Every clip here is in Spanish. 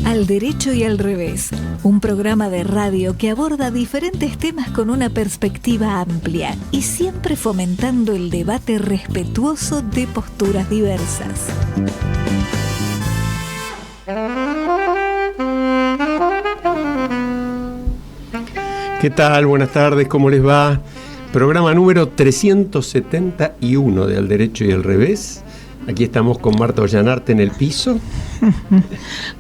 Al Derecho y al Revés, un programa de radio que aborda diferentes temas con una perspectiva amplia y siempre fomentando el debate respetuoso de posturas diversas. ¿Qué tal? Buenas tardes, ¿cómo les va? Programa número 371 de Al Derecho y al Revés. Aquí estamos con Marta Ollanarte en el piso.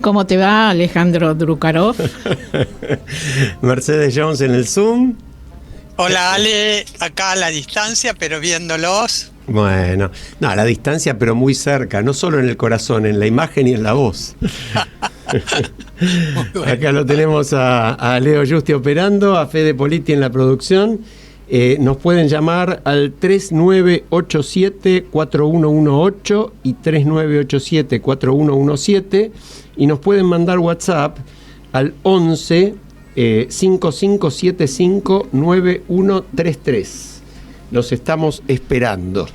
¿Cómo te va, Alejandro Drukarov? Mercedes Jones en el Zoom. Hola Ale, acá a la distancia, pero viéndolos. Bueno, no, a la distancia, pero muy cerca, no solo en el corazón, en la imagen y en la voz. Bueno. Acá lo tenemos a Leo Justi operando, a Fede Politi en la producción. Nos pueden llamar al 3987-4118 y 3987-4117 y nos pueden mandar WhatsApp al 11 5575 9133. Los estamos esperando.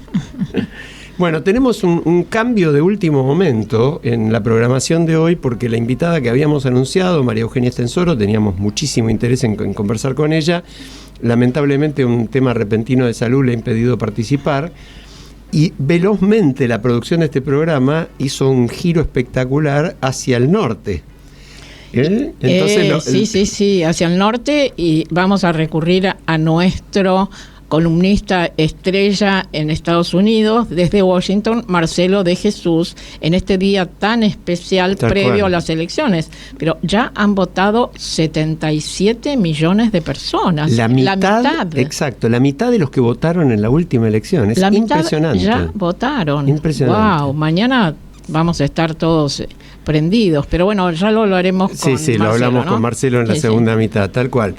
Bueno, tenemos un cambio de último momento en la programación de hoy porque la invitada que habíamos anunciado, María Eugenia Estensoro, teníamos muchísimo interés en conversar con ella. Lamentablemente un tema repentino de salud le ha impedido participar y velozmente la producción de este hizo un giro espectacular hacia el norte. Entonces, sí, hacia el norte, y vamos a recurrir a nuestro columnista estrella en Estados Unidos, desde Washington, Marcelo de Jesús, en este día tan especial previo a las elecciones. Pero ya han votado 77 millones de personas. La mitad. Exacto, la mitad de los que votaron en la última elección. Es impresionante. Ya votaron. Impresionante. Wow, mañana vamos a estar todos prendidos, pero bueno, ya lo haremos con Marcelo. Sí, lo hablamos, ¿no? Con Marcelo en la segunda mitad, tal cual.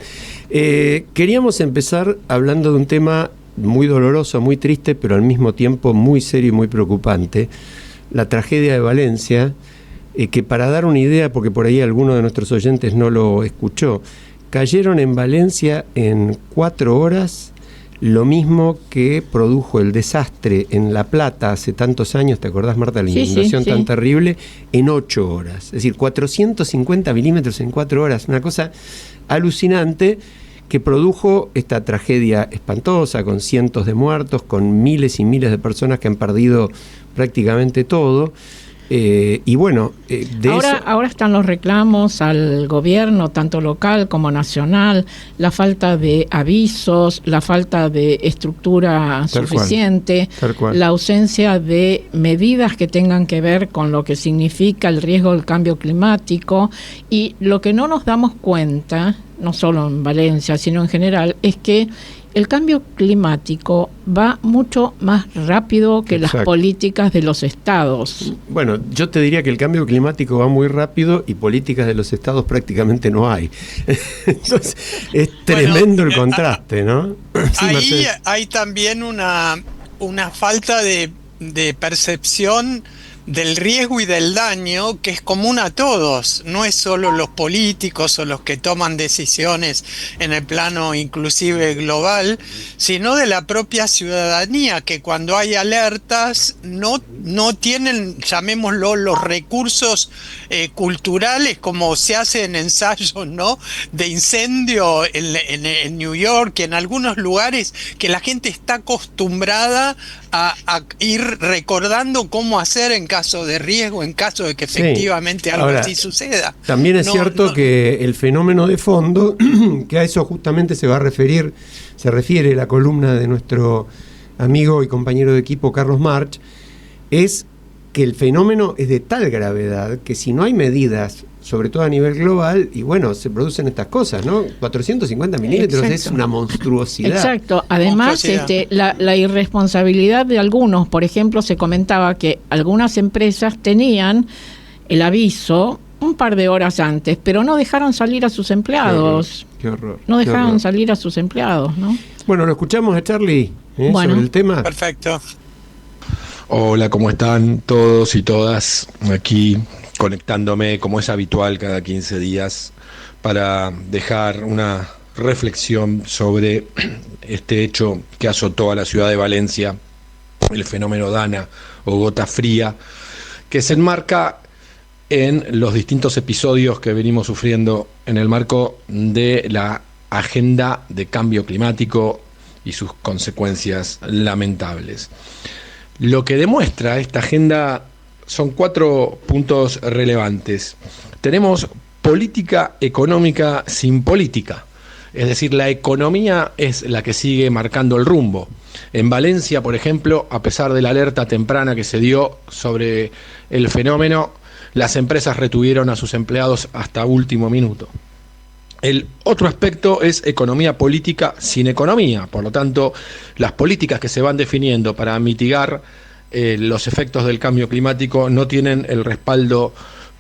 Queríamos empezar hablando de un tema muy doloroso, muy triste, pero al mismo tiempo muy serio y muy preocupante, la tragedia de Valencia, que para dar una idea, porque por ahí alguno de nuestros oyentes no lo escuchó, cayeron en Valencia en 4 horas lo mismo que produjo el desastre en La Plata hace tantos años, ¿te acordás, Marta? La inundación tan terrible, en 8 horas. Es decir, 450 milímetros en 4 horas, una cosa alucinante que produjo esta tragedia espantosa, con cientos de muertos, con miles y miles de personas que han perdido prácticamente todo. Y bueno, ahora están los reclamos al gobierno, tanto local como nacional, la falta de avisos, la falta de estructura suficiente, la ausencia de medidas que tengan que ver con lo que significa el riesgo del cambio climático, y lo que no nos damos cuenta, no solo en Valencia, sino en general, es que el cambio climático va mucho más rápido que las políticas de los estados. Bueno, yo te diría que el cambio climático va muy rápido y políticas de los estados prácticamente no hay. Entonces, es tremendo el contraste, ¿no? Ahí hay también una falta de percepción del riesgo y del daño que es común a todos, no es solo los políticos o los que toman decisiones en el plano inclusive global, sino de la propia ciudadanía, que cuando hay alertas no tienen, llamémoslo, los recursos culturales, como se hace en ensayos, ¿no?, de incendio en New York y en algunos lugares, que la gente está acostumbrada a ir recordando cómo hacer en caso de riesgo, en caso de que efectivamente algo así suceda. También es cierto que el fenómeno de fondo, que a eso justamente se refiere la columna de nuestro amigo y compañero de equipo Carlos March, es que el fenómeno es de tal gravedad que si no hay medidas, sobre todo a nivel global, y bueno, se producen estas cosas, ¿no? 450 milímetros es una monstruosidad. Exacto. Además, la irresponsabilidad de algunos, por ejemplo, se comentaba que algunas empresas tenían el aviso un par de horas antes, pero no dejaron salir a sus empleados. Qué horror. No dejaron salir a sus empleados, ¿no? Bueno, lo escuchamos a Charlie sobre el tema. Perfecto. Hola, ¿cómo están todos y todas? Aquí conectándome, como es habitual, cada 15 días para dejar una reflexión sobre este hecho que azotó a la ciudad de Valencia, el fenómeno Dana o gota fría, que se enmarca en los distintos episodios que venimos sufriendo en el marco de la agenda de cambio climático y sus consecuencias lamentables. Lo que demuestra esta agenda son 4 puntos relevantes. Tenemos política económica sin política, es decir, la economía es la que sigue marcando el rumbo. En Valencia, por ejemplo, a pesar de la alerta temprana que se dio sobre el fenómeno, las empresas retuvieron a sus empleados hasta último minuto. El otro aspecto es economía política sin economía. Por lo tanto, las políticas que se van definiendo para mitigar los efectos del cambio climático no tienen el respaldo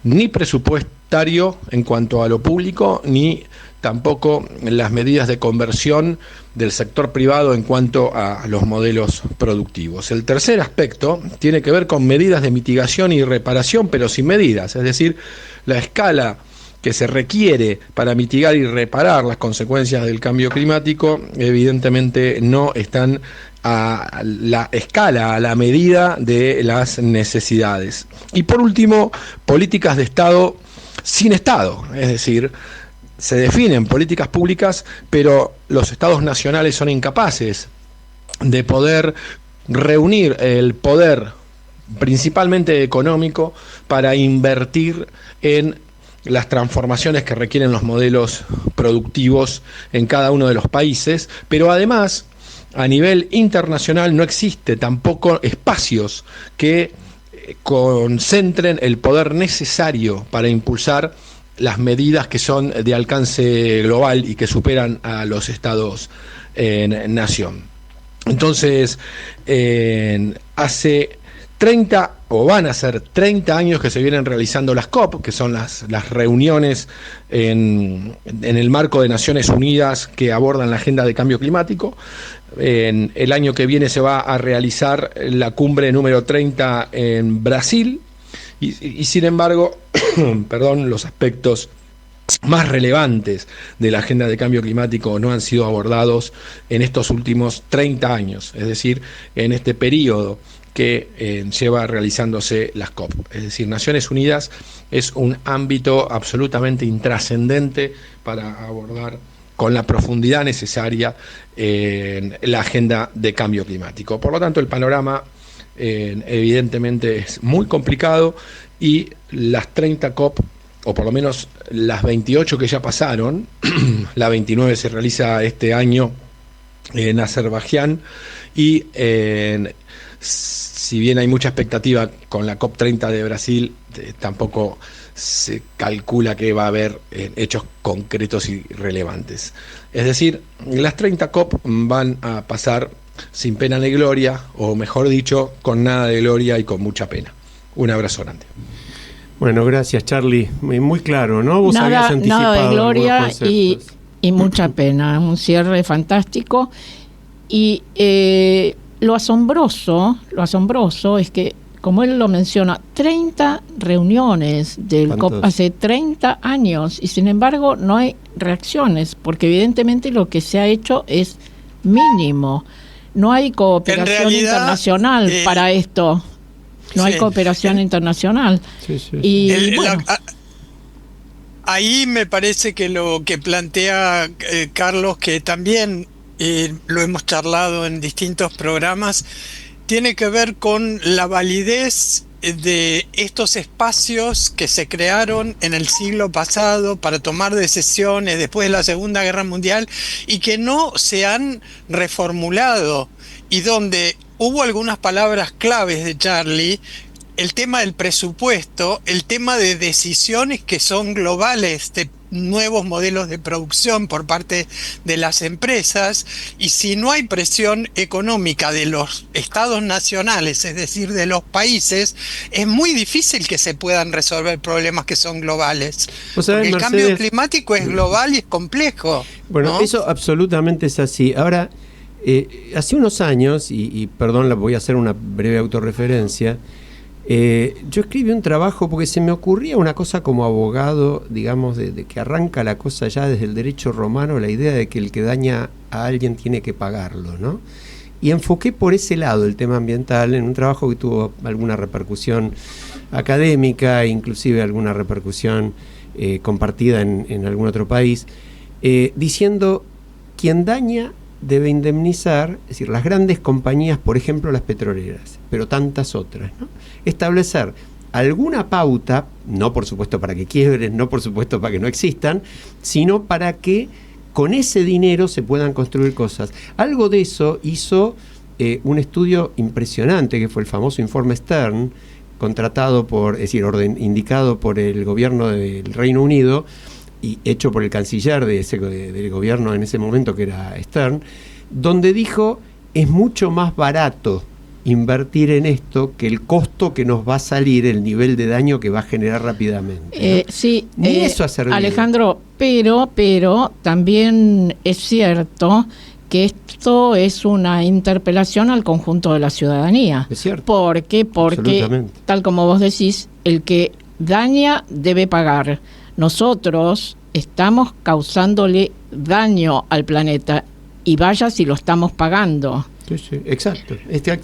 ni presupuestario en cuanto a lo público, ni tampoco las medidas de conversión del sector privado en cuanto a los modelos productivos. El tercer aspecto tiene que ver con medidas de mitigación y reparación, pero sin medidas, es decir, la escala que se requiere para mitigar y reparar las consecuencias del cambio climático evidentemente no están a la escala, a la medida de las necesidades. Y por último, políticas de Estado sin Estado, es decir, se definen políticas públicas, pero los estados nacionales son incapaces de poder reunir el poder, principalmente económico, para invertir en las transformaciones que requieren los modelos productivos en cada uno de los países, pero además a nivel internacional no existe tampoco espacios que concentren el poder necesario para impulsar las medidas que son de alcance global y que superan a los estados en nación. Entonces, hace 30 o van a ser 30 años que se vienen realizando las COP, que son las reuniones en el marco de Naciones Unidas que abordan la agenda de cambio climático. El año que viene se va a realizar la cumbre número 30 en Brasil y sin embargo, los aspectos más relevantes de la agenda de cambio climático no han sido abordados en estos últimos 30 años, es decir, en este periodo que lleva realizándose las COP. Es decir, Naciones Unidas es un ámbito absolutamente intrascendente para abordar con la profundidad necesaria la agenda de cambio climático. Por lo tanto, el panorama evidentemente es muy complicado y las 30 COP, o por lo menos las 28 que ya pasaron, la 29 se realiza este año en Azerbaiyán y si bien hay mucha expectativa con la COP30 de Brasil, tampoco se calcula que va a haber hechos concretos y relevantes. Es decir, las 30 COP van a pasar sin pena ni gloria, o mejor dicho, con nada de gloria y con mucha pena. Un abrazo grande. Bueno, gracias, Charlie. Muy claro, ¿no? Vos habías anticipado nada de gloria y mucha pena. Un cierre fantástico. Y lo asombroso es que, como él lo menciona, 30 reuniones del COP hace 30 años y sin embargo no hay reacciones, porque evidentemente lo que se ha hecho es mínimo. No hay cooperación internacional para esto. No hay cooperación internacional. Y bueno, ahí me parece que lo que plantea Carlos, que también lo hemos charlado en distintos programas, tiene que ver con la validez de estos espacios que se crearon en el siglo pasado para tomar decisiones después de la Segunda Guerra Mundial y que no se han reformulado, y donde hubo algunas palabras claves de Charlie: el tema del presupuesto, el tema de decisiones que son globales, de nuevos modelos de producción por parte de las empresas, y si no hay presión económica de los estados nacionales, es decir, de los países, es muy difícil que se puedan resolver problemas que son globales. Porque el cambio climático es global y es complejo. Bueno, ¿no? Eso absolutamente es así. Ahora, hace unos años, y perdón, voy a hacer una breve autorreferencia, yo escribí un trabajo porque se me ocurría una cosa como abogado, digamos, de que arranca la cosa ya desde el derecho romano, la idea de que el que daña a alguien tiene que pagarlo, ¿no? Y enfoqué por ese lado el tema ambiental en un trabajo que tuvo alguna repercusión académica, inclusive alguna repercusión compartida en algún otro país, diciendo quien daña debe indemnizar, es decir, las grandes compañías, por ejemplo las petroleras, pero tantas otras, ¿no? Establecer alguna pauta, no por supuesto para que quiebren, no por supuesto para que no existan, sino para que con ese dinero se puedan construir cosas. Algo de eso hizo un estudio impresionante, que fue el famoso informe Stern, contratado por, es decir, indicado por el gobierno del Reino Unido y hecho por el canciller del gobierno en ese momento, que era Stern, donde dijo: es mucho más barato invertir en esto que el costo que nos va a salir, el nivel de daño que va a generar rápidamente, ¿no? Sí, ni eso ha servido. Alejandro, pero también es cierto que esto es una interpelación al conjunto de la ciudadanía. Es cierto. Porque tal como vos decís, el que daña debe pagar. Nosotros estamos causándole daño al planeta, y vaya si lo estamos pagando. Sí, exacto.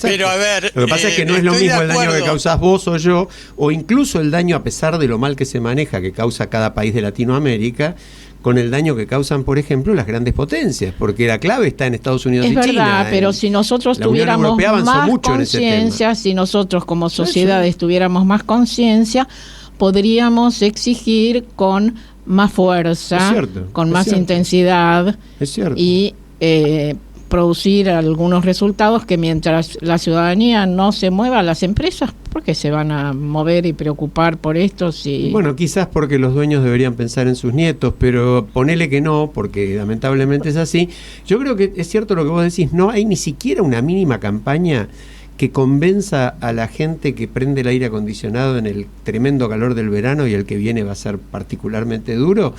Pero a ver, lo que pasa es que no es lo mismo el daño que causás vos o yo, o incluso el daño, a pesar de lo mal que se maneja, que causa cada país de Latinoamérica, con el daño que causan, por ejemplo, las grandes potencias, porque la clave está en Estados Unidos y China. Es verdad, pero si nosotros tuviéramos más conciencia, si nosotros como sociedades tuviéramos más conciencia, podríamos exigir con más fuerza, con más intensidad y producir algunos resultados que, mientras la ciudadanía no se mueva, las empresas, ¿por qué se van a mover y preocupar por esto? Bueno, quizás porque los dueños deberían pensar en sus nietos, pero ponele que no, porque lamentablemente es así. Yo creo que es cierto lo que vos decís, no hay ni siquiera una mínima campaña que convenza a la gente que prende el aire acondicionado en el tremendo calor del verano, y el que viene va a ser particularmente duro,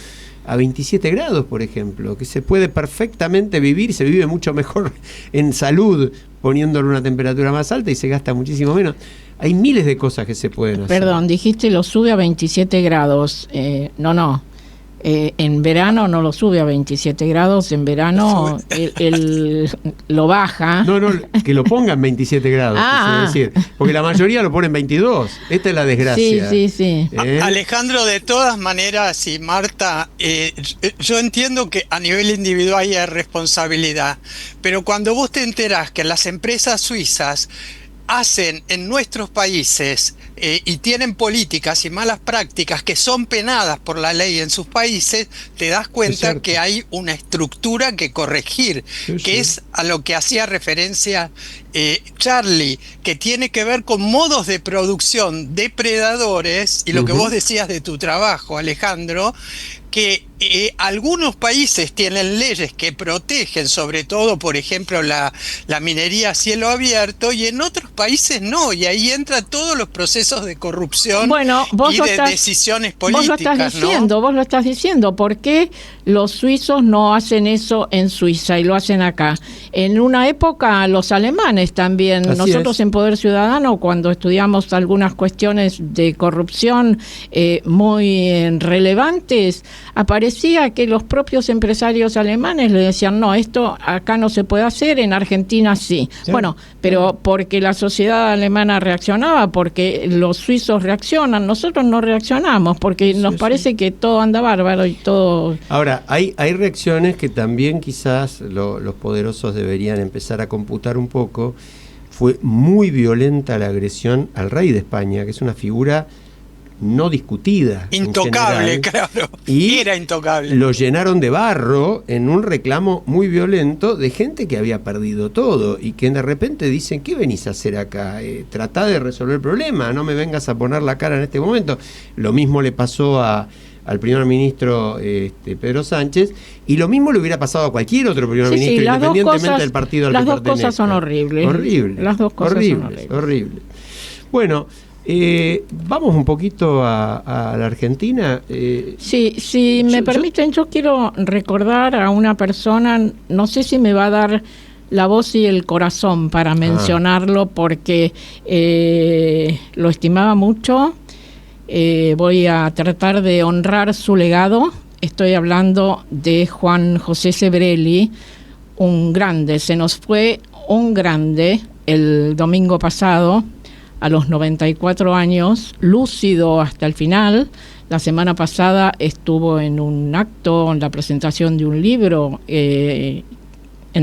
a 27 grados, por ejemplo, que se puede perfectamente vivir, se vive mucho mejor en salud poniéndole una temperatura más alta y se gasta muchísimo menos. Hay miles de cosas que se pueden hacer. Perdón, dijiste lo sube a 27 grados. No. En verano no lo sube a 27 grados, en verano lo baja. No, que lo pongan 27 grados, decir, porque la mayoría lo ponen 22. Esta es la desgracia. Sí. Alejandro, de todas maneras, y Marta, yo entiendo que a nivel individual hay responsabilidad, pero cuando vos te enterás que las empresas suizas hacen en nuestros países y tienen políticas y malas prácticas que son penadas por la ley en sus países, te das cuenta que hay una estructura que corregir, que es a lo que hacía referencia Charlie, que tiene que ver con modos de producción depredadores, y lo que vos decías de tu trabajo, Alejandro, que algunos países tienen leyes que protegen, sobre todo, por ejemplo, la minería a cielo abierto, y en otros países no, y ahí entran todos los procesos de corrupción y de decisiones políticas. Vos lo estás diciendo, ¿por qué los suizos no hacen eso en Suiza y lo hacen acá? En una época los alemanes también. Así nosotros es. En Poder Ciudadano, cuando estudiamos algunas cuestiones de corrupción muy relevantes, aparecía que los propios empresarios alemanes le decían: no, esto acá no se puede hacer, en Argentina sí. Bueno, pero porque la sociedad alemana reaccionaba, porque los suizos reaccionan, nosotros no reaccionamos, porque nos parece que todo anda bárbaro y todo... Ahora, hay reacciones que también quizás los poderosos deberían empezar a computar un poco. Fue muy violenta la agresión al rey de España, que es una figura no discutida. Intocable, claro. Y era intocable. Lo llenaron de barro en un reclamo muy violento de gente que había perdido todo y que de repente dicen: ¿qué venís a hacer acá? Tratá de resolver el problema, no me vengas a poner la cara en este momento. Lo mismo le pasó al primer ministro Pedro Sánchez, y lo mismo le hubiera pasado a cualquier otro primer ministro, independientemente del partido al que pertenezca. Las dos cosas son horribles. Las dos cosas son horribles. Bueno, vamos un poquito a la Argentina. Si me permiten, yo quiero recordar a una persona, no sé si me va a dar la voz y el corazón para mencionarlo, porque lo estimaba mucho. Voy a tratar de honrar su legado. Estoy hablando de Juan José Sebrelli, un grande. Se nos fue un grande el domingo pasado, a los 94 años, lúcido hasta el final. La semana pasada estuvo en un acto, en la presentación de un libro en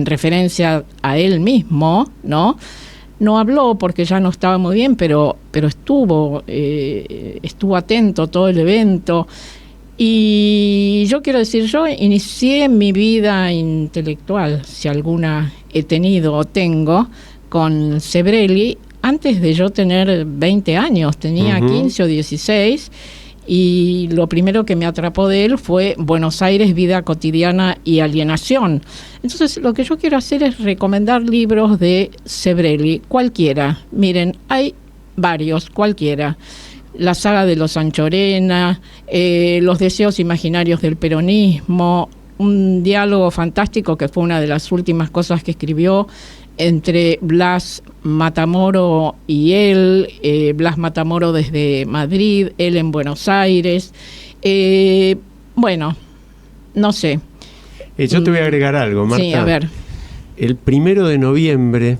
referencia a él mismo, ¿no? No habló porque ya no estaba muy bien, pero estuvo atento a todo el evento. Y yo quiero decir, yo inicié mi vida intelectual, si alguna he tenido o tengo, con Sebrelli antes de yo tener 20 años, tenía 15 o 16, y lo primero que me atrapó de él fue Buenos Aires, vida cotidiana y alienación. Entonces, lo que yo quiero hacer es recomendar libros de Sebrelli, cualquiera. Miren, hay varios, cualquiera. La saga de los Anchorena, Los deseos imaginarios del peronismo, un diálogo fantástico que fue una de las últimas cosas que escribió entre Blas Matamoro y él, Blas Matamoro desde Madrid, él en Buenos Aires. Bueno, no sé. Yo te voy a agregar algo, Marta. Sí, a ver. El 1 de noviembre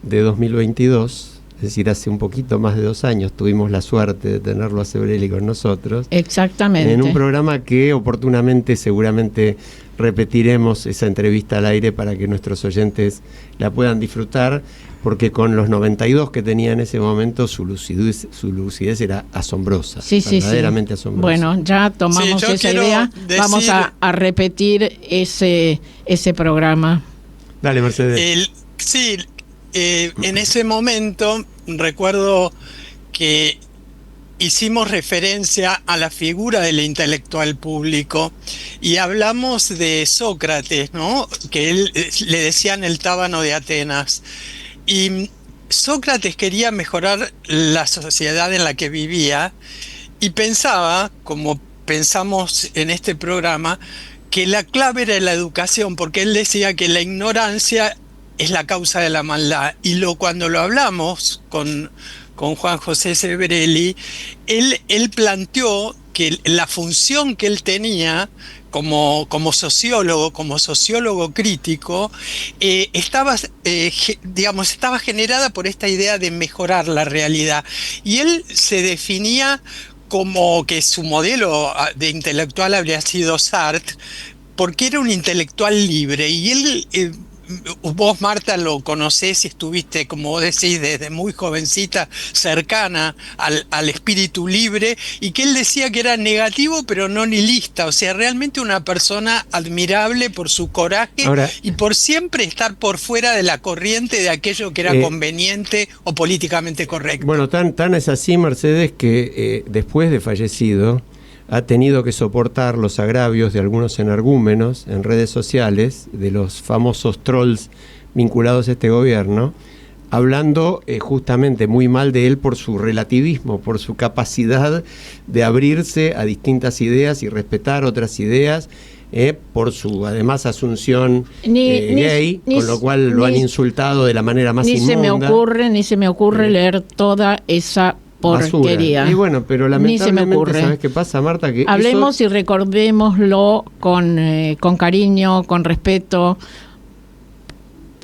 de 2022, es decir, hace un poquito más de 2 años, tuvimos la suerte de tenerlo a Sebrelli con nosotros. Exactamente. En un programa que oportunamente seguramente repetiremos esa entrevista al aire para que nuestros oyentes la puedan disfrutar, porque con los 92 que tenía en ese momento su lucidez era asombrosa, verdaderamente asombrosa. Bueno, ya tomamos esa idea, vamos a repetir ese programa. Dale, Mercedes. En ese momento recuerdo que hicimos referencia a la figura del intelectual público y hablamos de Sócrates, ¿no? Que él le decían el tábano de Atenas. Y Sócrates quería mejorar la sociedad en la que vivía y pensaba, como pensamos en este programa, que la clave era la educación, porque él decía que la ignorancia es la causa de la maldad. Y cuando lo hablamos con Juan José Sebrelli, él planteó que la función que él tenía como sociólogo crítico, estaba generada por esta idea de mejorar la realidad. Y él se definía como que su modelo de intelectual habría sido Sartre, porque era un intelectual libre. Y él... vos, Marta, lo conocés y estuviste, como vos decís, desde muy jovencita, cercana al espíritu libre, y que él decía que era negativo pero no nihilista, o sea, realmente una persona admirable por su coraje y por siempre estar por fuera de la corriente de aquello que era conveniente o políticamente correcto. Bueno, tan es así, Mercedes, que después de fallecido ha tenido que soportar los agravios de algunos energúmenos en redes sociales, de los famosos trolls vinculados a este gobierno, hablando justamente muy mal de él por su relativismo, por su capacidad de abrirse a distintas ideas y respetar otras ideas, por su además asunción gay, con lo cual lo han insultado de la manera más inmunda. Ni se me ocurre leer toda esa porquería. Basura. Y bueno, pero lamentablemente, ¿sabes qué pasa, Marta? Que hablemos y recordémoslo con cariño, con respeto,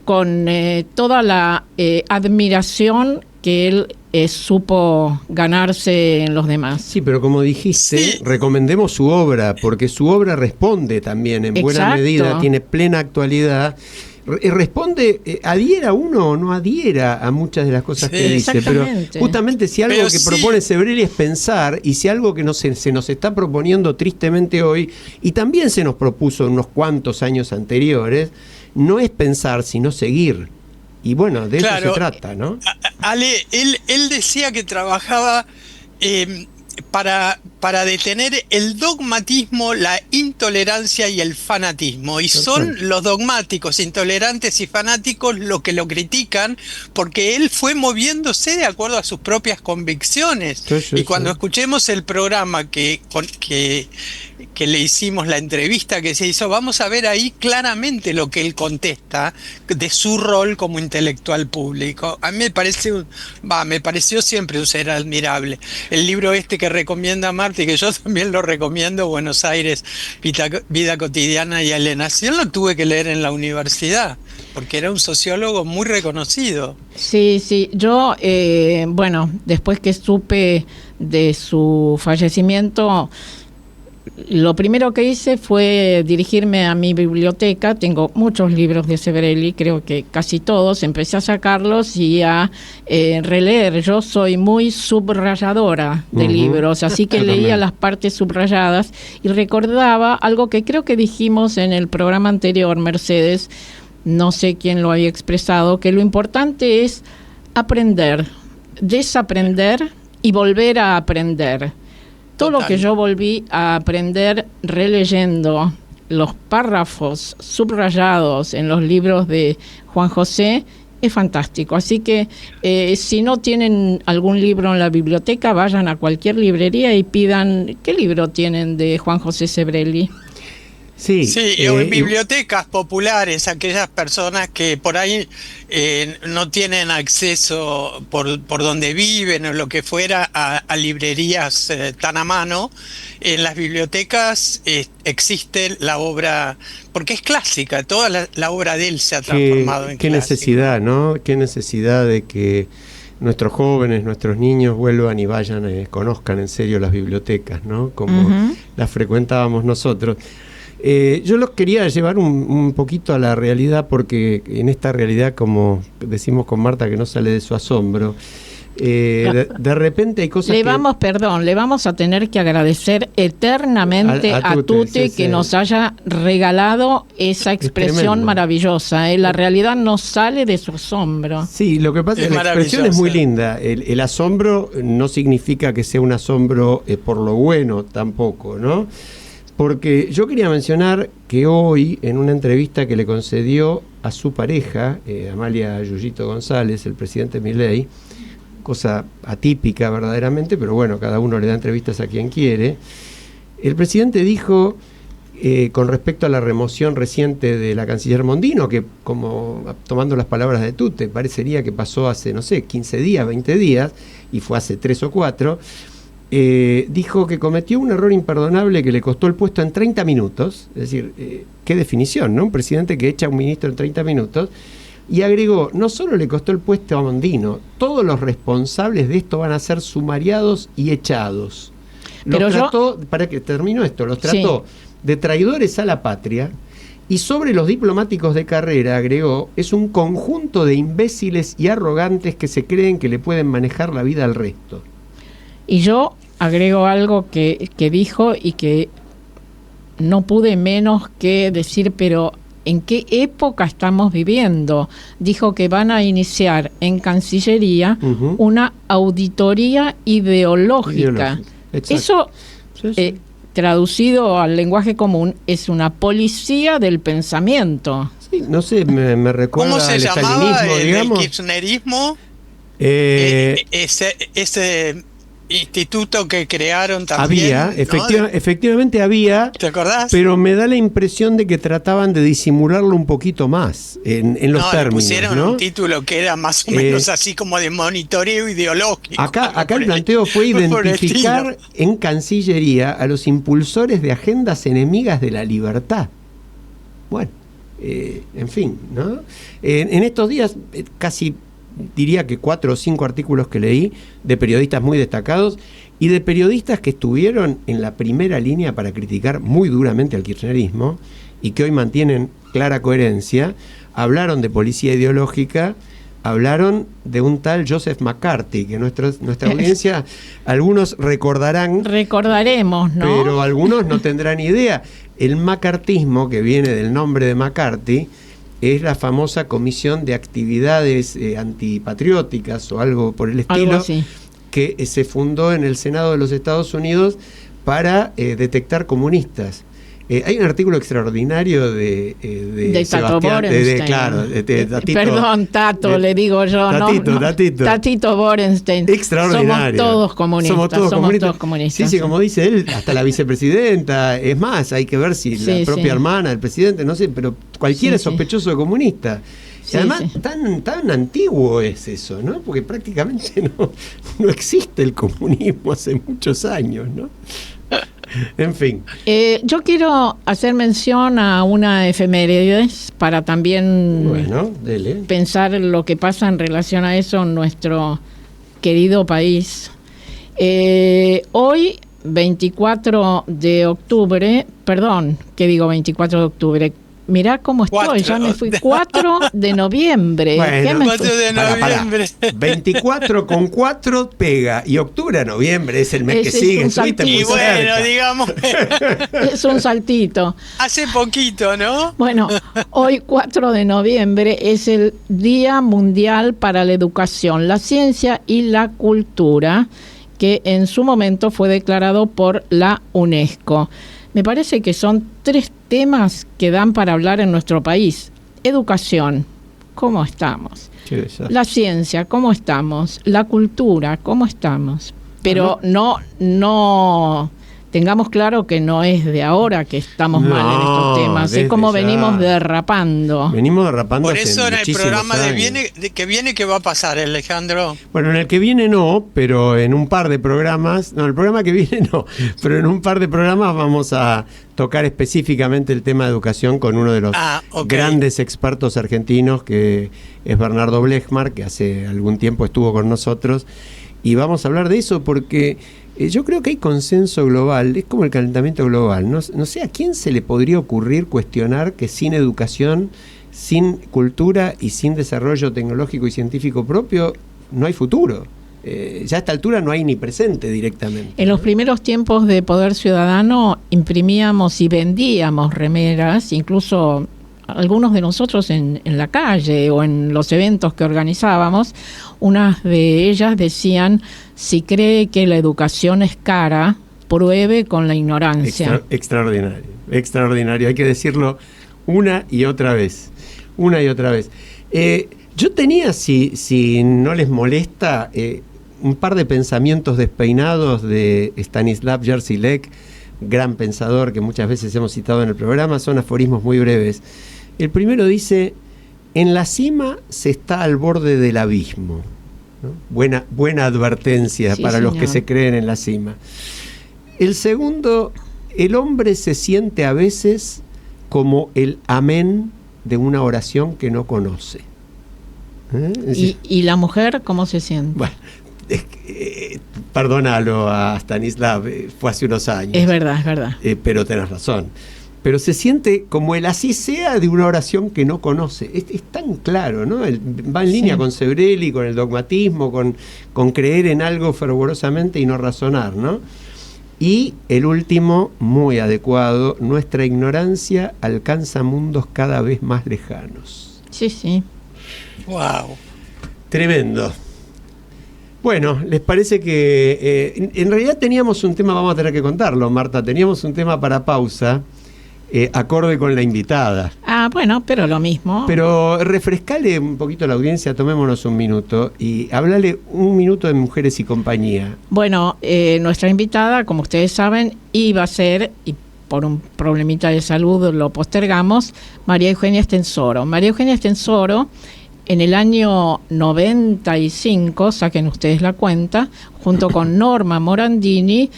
con toda la admiración que él supo ganarse en los demás. Sí, pero como dijiste, recomendemos su obra, porque su obra responde también en buena medida, tiene plena actualidad. Responde, adhiera uno o no adhiera a muchas de las cosas que dice, pero justamente si algo que propone Sebrelli es pensar, y si algo que se nos está proponiendo tristemente hoy, y también se nos propuso unos cuantos años anteriores, no es pensar, sino seguir. Y bueno, de eso se trata, ¿no? Ale, él decía que trabajaba para detener el dogmatismo, la intolerancia y el fanatismo. Y son los dogmáticos, intolerantes y fanáticos lo que lo critican, porque él fue moviéndose de acuerdo a sus propias convicciones. Y cuando escuchemos el programa que le hicimos, la entrevista que se hizo, vamos a ver ahí claramente lo que él contesta de su rol como intelectual público. A mí me pareció siempre un ser admirable. El libro que recomienda Marta, y que yo también lo recomiendo, Buenos Aires, vida cotidiana y alienación, lo tuve que leer en la universidad. porque era un sociólogo muy reconocido. Sí, yo, después que supe de su fallecimiento, lo primero que hice fue dirigirme a mi biblioteca. Tengo muchos libros de Sebrelli, creo que casi todos. Empecé a sacarlos y a releer. Yo soy muy subrayadora de libros, así que leía las partes subrayadas y recordaba algo que creo que dijimos en el programa anterior, Mercedes, no sé quién lo había expresado, que lo importante es aprender, desaprender y volver a aprender. Todo lo que yo volví a aprender releyendo los párrafos subrayados en los libros de Juan José es fantástico. Así que si no tienen algún libro en la biblioteca, vayan a cualquier librería y pidan qué libro tienen de Juan José Sebrelli. Sí, en bibliotecas populares, aquellas personas que por ahí no tienen acceso por donde viven o lo que fuera a librerías tan a mano, en las bibliotecas existe la obra, porque es clásica, toda la obra de él se ha transformado en clásica. Qué necesidad, ¿no? Qué necesidad de que nuestros jóvenes, nuestros niños vuelvan y vayan, conozcan en serio las bibliotecas, ¿no? Como las frecuentábamos nosotros. Yo los quería llevar un poquito a la realidad, porque en esta realidad, como decimos con Marta, que no sale de su asombro, de repente hay cosas le vamos a tener que agradecer eternamente a Tute que nos haya regalado esa expresión maravillosa. La realidad no sale de su asombro. Sí, lo que pasa es que la expresión es muy linda. El asombro no significa que sea un asombro por lo bueno tampoco, ¿no? Porque yo quería mencionar que hoy, en una entrevista que le concedió a su pareja, Amalia Yuyito González, el presidente Milei, cosa atípica verdaderamente, pero bueno, cada uno le da entrevistas a quien quiere, el presidente dijo, con respecto a la remoción reciente de la canciller Mondino, que, como tomando las palabras de Tute, parecería que pasó hace, no sé, 15 días, 20 días, y fue hace 3 o 4, dijo que cometió un error imperdonable que le costó el puesto en 30 minutos, es decir, qué definición, ¿no? Un presidente que echa a un ministro en 30 minutos, y agregó, no solo le costó el puesto a Mondino, todos los responsables de esto van a ser sumariados y echados. Para que termino esto, los trató de traidores a la patria, y sobre los diplomáticos de carrera, agregó, es un conjunto de imbéciles y arrogantes que se creen que le pueden manejar la vida al resto. Y yo agrego algo que dijo y que no pude menos que decir, pero ¿en qué época estamos viviendo? Dijo que van a iniciar en Cancillería una auditoría ideológica. Eso, traducido al lenguaje común, es una policía del pensamiento. Sí, no sé, me recuerda. ¿Cómo se llamaba el kirchnerismo? Ese instituto que crearon también. Efectivamente había. ¿Te acordás? Pero me da la impresión de que trataban de disimularlo un poquito más en los términos. Pusieron un título que era más o menos así como de monitoreo ideológico. Acá el planteo fue identificar en Cancillería a los impulsores de agendas enemigas de la libertad. Bueno, en fin, ¿no? En estos días casi diría que 4 o 5 artículos que leí de periodistas muy destacados y de periodistas que estuvieron en la primera línea para criticar muy duramente al kirchnerismo y que hoy mantienen clara coherencia, hablaron de policía ideológica, hablaron de un tal Joseph McCarthy, que nuestra audiencia, algunos recordaremos, ¿no? Pero algunos no tendrán idea. El macartismo, que viene del nombre de McCarthy, es la famosa Comisión de Actividades Antipatrióticas o algo por el estilo, que se fundó en el Senado de los Estados Unidos para detectar comunistas. Hay un artículo extraordinario de Tato Borenstein. Tatito, perdón, Tato, le digo yo, Tatito Borenstein. Extraordinario. Somos todos comunistas. Sí, como dice él, hasta la vicepresidenta. Es más, hay que ver si la propia hermana del presidente, no sé, pero cualquiera es sospechoso de comunista. Y además, tan antiguo es eso, ¿no? Porque prácticamente no existe el comunismo hace muchos años, ¿no? En fin. Yo quiero hacer mención a una efemérides para también dele. pensar lo que pasa en relación a eso en nuestro querido país. Hoy, 24 de octubre, perdón, ¿qué digo 24 de octubre? Mirá cómo estoy, ya me fui. 4 de noviembre. Bueno, 4 de noviembre. 24 con 4 pega. Y octubre a noviembre es el mes que sigue. Y bueno, digamos. Es un saltito. Hace poquito, ¿no? Bueno, hoy 4 de noviembre es el Día Mundial para la Educación, la Ciencia y la Cultura, que en su momento fue declarado por la UNESCO. Me parece que son 3 temas que dan para hablar en nuestro país. Educación, ¿cómo estamos? La ciencia, ¿cómo estamos? La cultura, ¿cómo estamos? Pero no tengamos claro que no es de ahora que estamos mal en estos temas, es como venimos derrapando. Venimos derrapando. Por eso en el programa que viene, ¿qué va a pasar, Alejandro? Bueno, en el que viene no, pero en un par de programas, el programa que viene no, pero en un par de programas vamos a tocar específicamente el tema de educación con uno de los grandes expertos argentinos, que es Bernardo Blechmar, que hace algún tiempo estuvo con nosotros, y vamos a hablar de eso porque yo creo que hay consenso global, es como el calentamiento global. No sé a quién se le podría ocurrir cuestionar que sin educación, sin cultura y sin desarrollo tecnológico y científico propio no hay futuro. Ya a esta altura no hay ni presente directamente. En los primeros tiempos de Poder Ciudadano imprimíamos y vendíamos remeras, incluso algunos de nosotros en la calle o en los eventos que organizábamos. Unas de ellas decían: si cree que la educación es cara, pruebe con la ignorancia. Extraordinario, extraordinario. Hay que decirlo una y otra vez. Yo tenía, si no les molesta, un par de pensamientos despeinados de Stanislav Jerzy-Lek, gran pensador que muchas veces hemos citado en el programa. Son aforismos muy breves. El primero dice: en la cima se está al borde del abismo, ¿no? Buena advertencia para los que se creen en la cima. El segundo: el hombre se siente a veces como el amén de una oración que no conoce. ¿Y la mujer cómo se siente? Bueno, perdónalo a Stanislav, fue hace unos años. Es verdad. Pero tenés razón. Pero se siente como el así sea de una oración que no conoce. Es tan claro, ¿no? Va en línea con Sebrelli, con el dogmatismo, con creer en algo fervorosamente y no razonar, ¿no? Y el último, muy adecuado: nuestra ignorancia alcanza mundos cada vez más lejanos. Sí. Wow. Tremendo. Bueno, ¿les parece que en realidad teníamos un tema, vamos a tener que contarlo, Marta, teníamos un tema para pausa, acorde con la invitada. Bueno, pero lo mismo. Pero refrescale un poquito a la audiencia, tomémonos un minuto y hablale un minuto de Mujeres y Compañía. Bueno, nuestra invitada, como ustedes saben, iba a ser, y por un problemita de salud lo postergamos, María Eugenia Estensoro. María Eugenia Estensoro, en el año 95, saquen ustedes la cuenta, junto con Norma Morandini,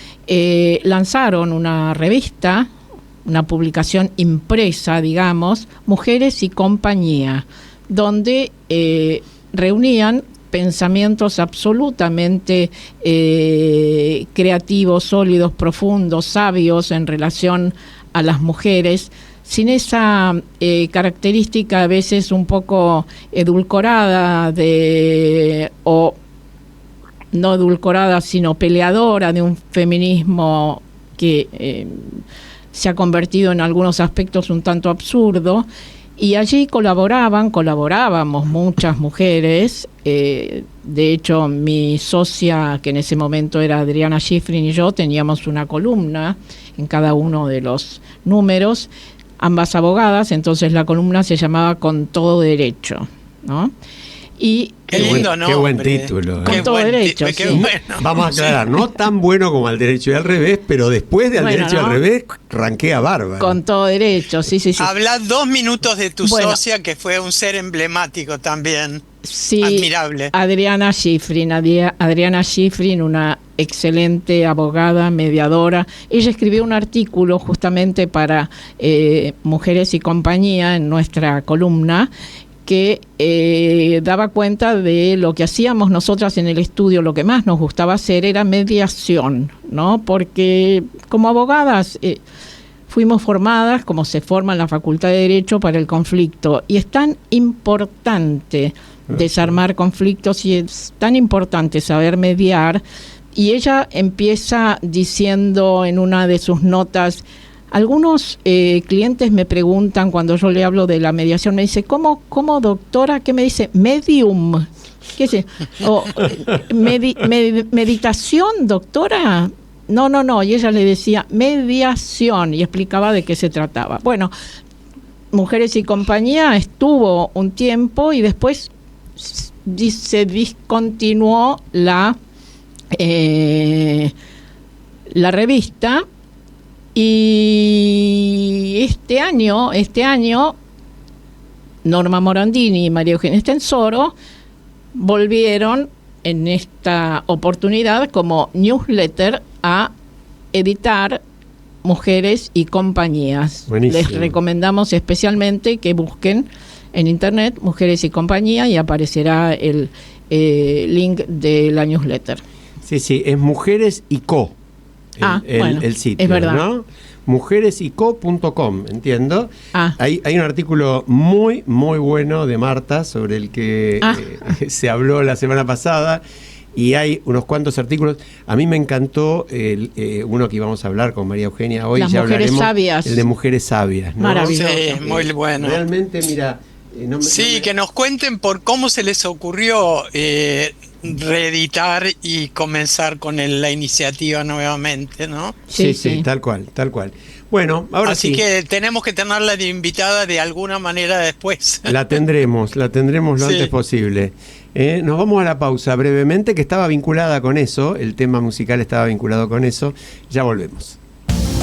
lanzaron una revista, una publicación impresa, digamos, Mujeres y Compañía, donde reunían pensamientos absolutamente creativos, sólidos, profundos, sabios en relación a las mujeres, sin esa característica a veces un poco edulcorada o no edulcorada, sino peleadora de un feminismo que se ha convertido en algunos aspectos un tanto absurdo. Y allí colaborábamos muchas mujeres. De hecho, mi socia, que en ese momento era Adriana Schifrin, y yo teníamos una columna en cada uno de los números, ambas abogadas. Entonces la columna se llamaba Con Todo Derecho, ¿no? Y qué lindo, ¿no? Qué buen título. Con todo derecho. Qué bueno. Vamos a aclarar, no tan bueno como Al Derecho y al Revés, pero después de Al Derecho y al Revés, ranquea bárbaro. Con todo derecho, sí. Habla 2 minutos de tu socia, que fue un ser emblemático también. Sí, admirable. Adriana Schifrin, una excelente abogada, mediadora. Ella escribió un artículo justamente para Mujeres y Compañía en nuestra columna, que daba cuenta de lo que hacíamos nosotras en el estudio. Lo que más nos gustaba hacer era mediación, ¿no? Porque como abogadas fuimos formadas, como se forma en la Facultad de Derecho, para el conflicto, y es tan importante desarmar conflictos y es tan importante saber mediar. Y ella empieza diciendo en una de sus notas: algunos clientes me preguntan cuando yo le hablo de la mediación, me dice, ¿cómo doctora? ¿Qué me dice? Medium. ¿Qué es? ¿Meditación, doctora? No. Y ella le decía mediación y explicaba de qué se trataba. Bueno, Mujeres y Compañía estuvo un tiempo y después se discontinuó la revista, y este año Norma Morandini y María Eugenia Estensoro volvieron en esta oportunidad como newsletter a editar Mujeres y Compañías. Buenísimo. Les recomendamos especialmente que busquen en internet Mujeres y Compañía y aparecerá el link de la newsletter. Sí, es Mujeres y Co. El sitio, es verdad, ¿no? mujeresyco.com, entiendo. Hay un artículo muy, muy bueno de Marta sobre el que se habló la semana pasada, y hay unos cuantos artículos. A mí me encantó uno que íbamos a hablar con María Eugenia hoy. Las ya mujeres hablaremos, sabias. el de Mujeres Sabias, ¿no? Maravilloso. Sí, muy bueno. Realmente, mira... que nos cuenten por cómo se les ocurrió reeditar y comenzar con la iniciativa nuevamente, ¿no? Sí, tal cual. Bueno, ahora Así que tenemos que tenerla de invitada de alguna manera después. La tendremos lo antes posible. Nos vamos a la pausa brevemente, que estaba vinculada con eso, el tema musical estaba vinculado con eso. Ya volvemos.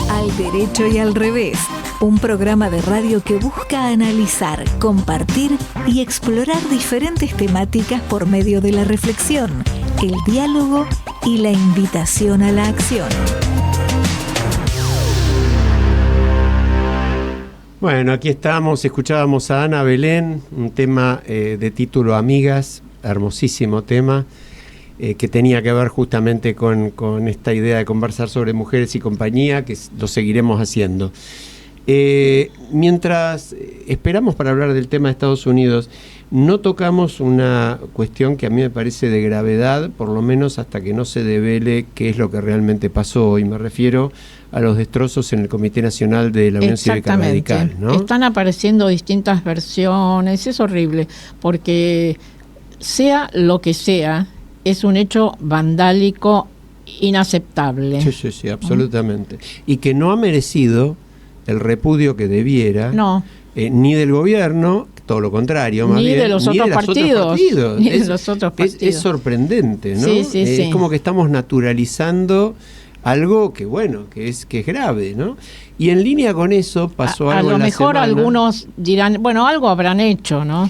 Al derecho y al revés, un programa de radio que busca analizar, compartir y explorar diferentes temáticas por medio de la reflexión, el diálogo y la invitación a la acción. Bueno, aquí estamos, escuchábamos a Ana Belén, un tema de título Amigas, hermosísimo tema, que tenía que ver justamente con esta idea de conversar sobre Mujeres y Compañía, que lo seguiremos haciendo. Mientras esperamos para hablar del tema de Estados Unidos, no tocamos una cuestión que a mí me parece de gravedad, por lo menos hasta que no se devele qué es lo que realmente pasó, y me refiero a los destrozos en el Comité Nacional de la Unión Cívica Radical, ¿no? Están apareciendo distintas versiones, es horrible, porque sea lo que sea, es un hecho vandálico inaceptable. Sí, absolutamente. Y que no ha merecido el repudio que debiera, ni del gobierno, todo lo contrario, más bien, ni de los otros partidos. Es sorprendente, ¿no? Sí. Es como que estamos naturalizando algo que, bueno, que es grave, ¿no? Y en línea con eso pasó algo. A lo mejor semana. Algunos dirán, bueno, algo habrán hecho, ¿no?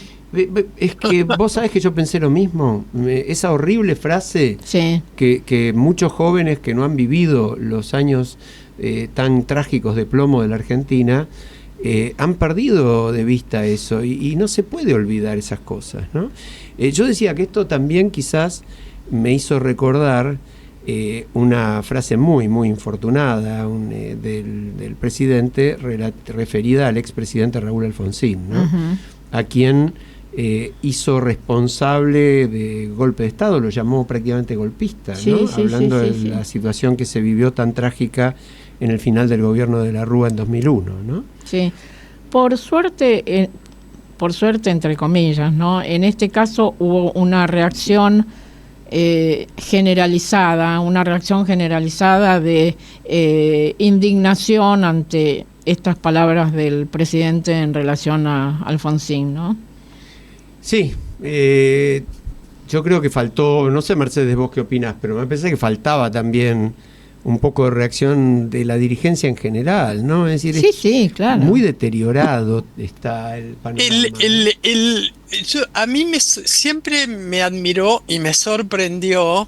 Es que vos sabés que yo pensé lo mismo. Esa horrible frase que muchos jóvenes que no han vivido los años tan trágicos de plomo de la Argentina han perdido de vista eso, y no se puede olvidar esas cosas, ¿no? Yo decía que esto también quizás me hizo recordar una frase muy, muy infortunada del presidente, referida al expresidente Raúl Alfonsín, ¿no? Uh-huh. A quien hizo responsable de golpe de Estado, lo llamó prácticamente golpista, ¿no? Hablando de la situación que se vivió tan trágica en el final del gobierno de la Rúa en 2001, ¿no? Sí, por suerte entre comillas, ¿no? En este caso hubo una reacción generalizada de indignación ante estas palabras del presidente en relación a Alfonsín, ¿no? Sí, yo creo que faltó, no sé, Mercedes, vos qué opinás, pero me parece que faltaba también un poco de reacción de la dirigencia en general, ¿no? Es decir, sí, claro. Muy deteriorado está el panorama. A mí siempre me admiró y me sorprendió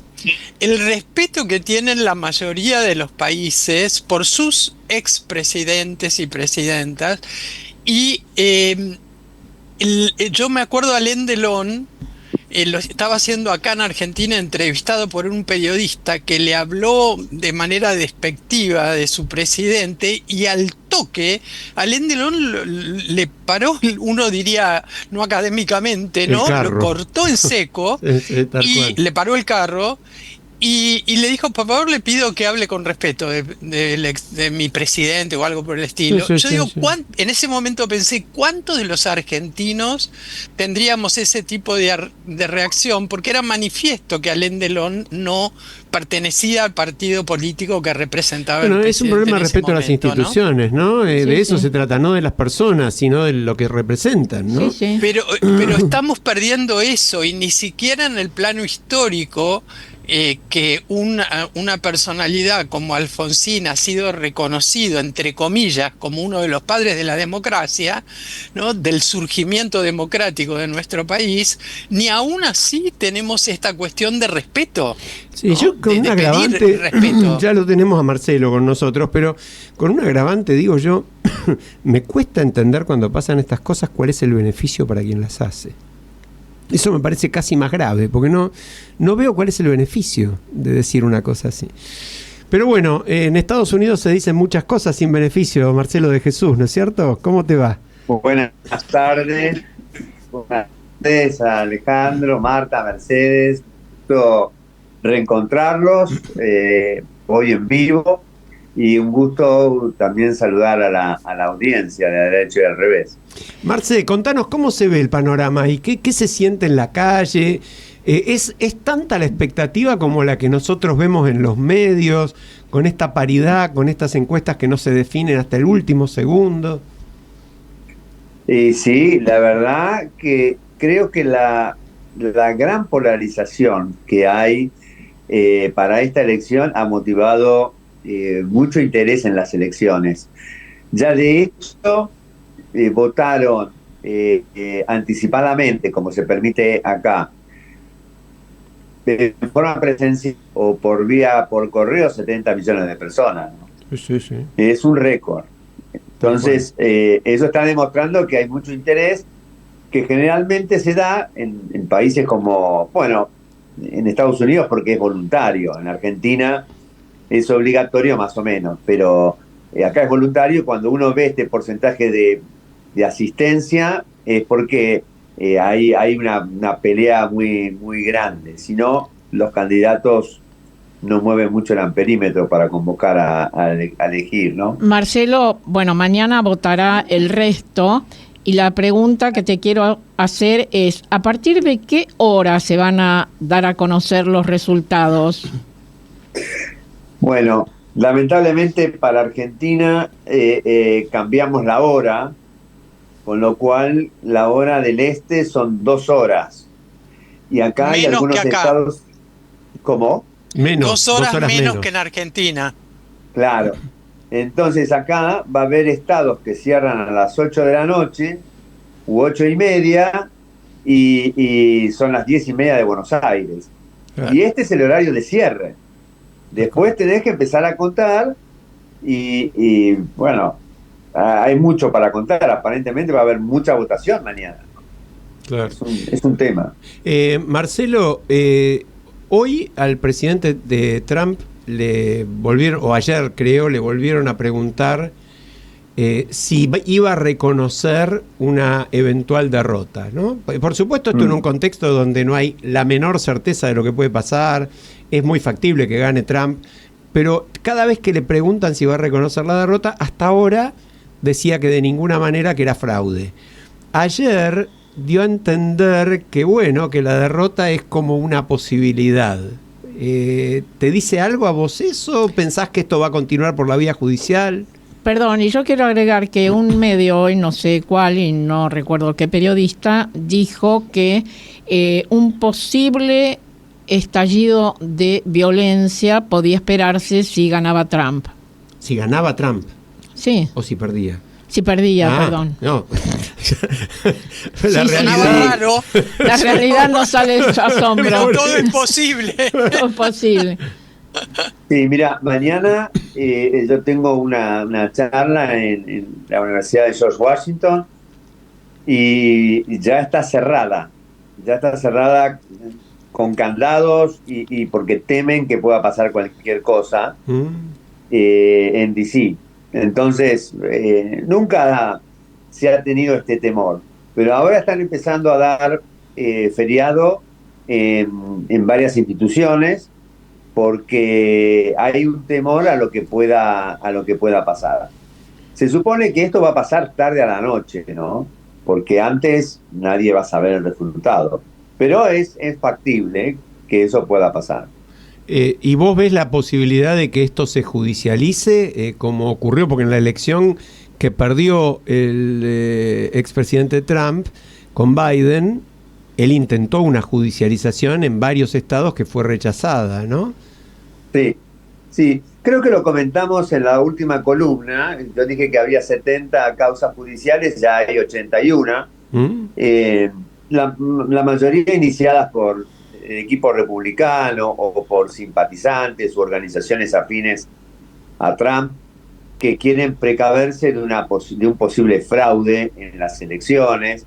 el respeto que tienen la mayoría de los países por sus expresidentes y presidentas. Y yo me acuerdo a Alain Delon, lo estaba haciendo acá en Argentina, entrevistado por un periodista que le habló de manera despectiva de su presidente, y al toque Alain Delon le paró, uno diría no académicamente, ¿no? Lo cortó en seco y le paró el carro. Y le dijo, por favor, le pido que hable con respeto de mi presidente o algo por el estilo. Yo digo, en ese momento pensé, ¿cuántos de los argentinos tendríamos ese tipo de reacción? Porque era manifiesto que Alain Delon no pertenecía al partido político que representaba el presidente. Es un problema de respeto a las instituciones, ¿no? De eso se trata, no de las personas, sino de lo que representan, ¿no? Sí. Pero estamos perdiendo eso, y ni siquiera en el plano histórico. Que una personalidad como Alfonsín ha sido reconocido, entre comillas, como uno de los padres de la democracia, ¿no? Del surgimiento democrático de nuestro país, ni aún así tenemos esta cuestión de respeto. Sí, ¿no? Yo con un agravante, ya lo tenemos a Marcelo con nosotros, pero con un agravante, digo yo, me cuesta entender cuando pasan estas cosas cuál es el beneficio para quien las hace. Eso me parece casi más grave, porque no veo cuál es el beneficio de decir una cosa así. Pero bueno, en Estados Unidos se dicen muchas cosas sin beneficio, Marcelo de Jesús, ¿no es cierto? ¿Cómo te va? Buenas tardes. Buenas tardes a Alejandro, Marta, Mercedes. Gusto reencontrarlos hoy en vivo, y un gusto también saludar a la audiencia de Derecho y al Revés. Marce, contanos cómo se ve el panorama y qué se siente en la calle. ¿Es tanta la expectativa como la que nosotros vemos en los medios, con esta paridad, con estas encuestas que no se definen hasta el último segundo? Sí, la verdad que creo que la gran polarización que hay para esta elección ha motivado mucho interés en las elecciones. Ya de hecho votaron anticipadamente, como se permite acá, de forma presencial o por correo, 70 millones de personas, ¿no? Sí. Es un récord. Entonces, eso está demostrando que hay mucho interés, que generalmente se da en países como, bueno, en Estados Unidos porque es voluntario, en Argentina es obligatorio más o menos, pero acá es voluntario. Cuando uno ve este porcentaje de asistencia es porque hay una pelea muy, muy grande. Si no, los candidatos no mueven mucho el amperímetro para convocar a elegir, ¿no? Marcelo, bueno, mañana votará el resto, y la pregunta que te quiero hacer es, ¿a partir de qué hora se van a dar a conocer los resultados? Bueno, lamentablemente para Argentina cambiamos la hora, con lo cual la hora del este son 2 horas. Y acá hay algunos estados... ¿Cómo? Dos horas menos que en Argentina. Claro. Entonces acá va a haber estados que cierran a las 8 de la noche, u 8:30, y son las 10:30 de Buenos Aires. Claro. Y este es el horario de cierre. Después tenés que empezar a contar y bueno, hay mucho para contar. Aparentemente va a haber mucha votación mañana. Claro. Es un tema. Marcelo, hoy al presidente de Trump o ayer creo, le volvieron a preguntar si iba a reconocer una eventual derrota, ¿no? Por supuesto, esto en un contexto donde no hay la menor certeza de lo que puede pasar. Es muy factible que gane Trump, pero cada vez que le preguntan si va a reconocer la derrota, hasta ahora decía que de ninguna manera, que era fraude. Ayer dio a entender que bueno, que la derrota es como una posibilidad. ¿Te dice algo a vos eso? ¿Pensás que esto va a continuar por la vía judicial? Perdón, y yo quiero agregar que un medio hoy, no sé cuál y no recuerdo qué periodista, dijo que un posible estallido de violencia podía esperarse si ganaba Trump. Si ganaba Trump. Sí. O si perdía. Si perdía, perdón. No. La realidad no sale de su asombro. Pero todo es posible. Todo es posible. Sí, mira, mañana yo tengo una charla en la Universidad de George Washington y ya está cerrada. Ya está cerrada con candados y porque temen que pueda pasar cualquier cosa en D.C. Entonces, nunca se ha tenido este temor. Pero ahora están empezando a dar feriado en varias instituciones porque hay un temor a lo que pueda pasar. Se supone que esto va a pasar tarde a la noche, ¿no? Porque antes nadie va a saber el resultado. Pero es factible que eso pueda pasar. ¿Y vos ves la posibilidad de que esto se judicialice, como ocurrió? Porque en la elección que perdió el expresidente Trump con Biden, él intentó una judicialización en varios estados que fue rechazada, ¿no? Sí. Creo que lo comentamos en la última columna. Yo dije que había 70 causas judiciales, ya hay 81. La mayoría iniciadas por el equipo republicano o por simpatizantes u organizaciones afines a Trump que quieren precaverse de un posible fraude en las elecciones.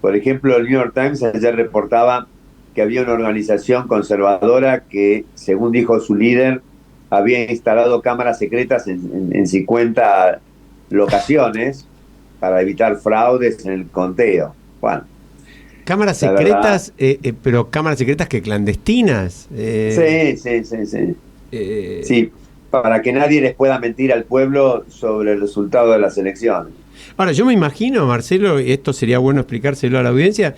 Por ejemplo, el New York Times ayer reportaba que había una organización conservadora que, según dijo su líder, había instalado cámaras secretas en 50 locaciones para evitar fraudes en el conteo. Bueno, cámaras secretas, pero cámaras secretas que clandestinas. Sí, para que nadie les pueda mentir al pueblo sobre el resultado de las elecciones. Ahora, yo me imagino, Marcelo, y esto sería bueno explicárselo a la audiencia,